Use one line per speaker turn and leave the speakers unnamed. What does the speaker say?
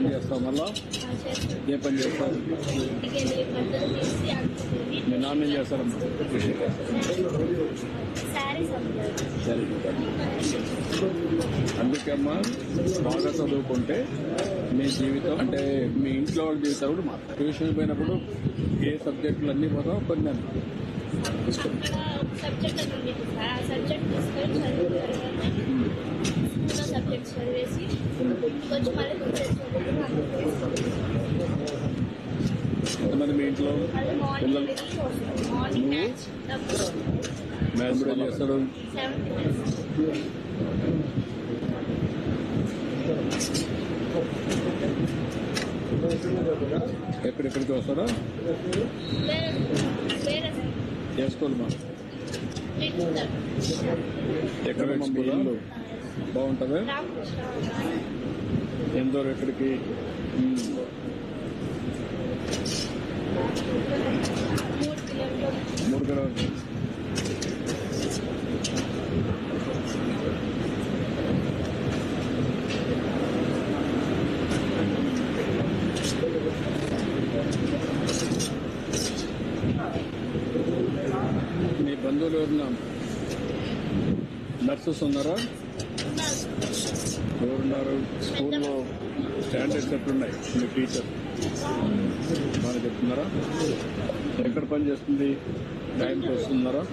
పని చేస్తావు మళ్ళా? ఏ పని చేస్తావు? మీ నాన్న ఏం చేస్తారమ్మా? సరే, అందుకే అమ్మా బాగా చదువుకుంటే మీ జీవితం అంటే మీ ఇంట్లో వాళ్ళ జీవితాలు కూడా మాత్రం. ట్యూషన్ పోయినప్పుడు ఏ సబ్జెక్టులు అన్నీ పోతావు కొన్ని అన్నీ
చదివేసి కొంచెం
ఎంతమంది మీ ఇంట్లో పిల్లలు? మ్యాథ్స్ కూడా చేస్తాడు. ఎక్కడెక్కడికి వస్తాడా? ఏ స్కూల్ మా? ఎక్కడ ఇల్లు బాగుంటుంది? ఎంతో ఎక్కడికి? 3 కిలోమీటర్లు. మీ బంధువులు ఎవరున్నా నర్సెస్ ఉన్నారా? ఎవరున్నారు? స్కూల్లో స్టాండర్డ్స్ ఎట్లున్నాయి? మీ టీచర్ బాగా చెప్తున్నారా? ఎక్కడ పని చేస్తుంది? టైంకి వస్తున్నారా?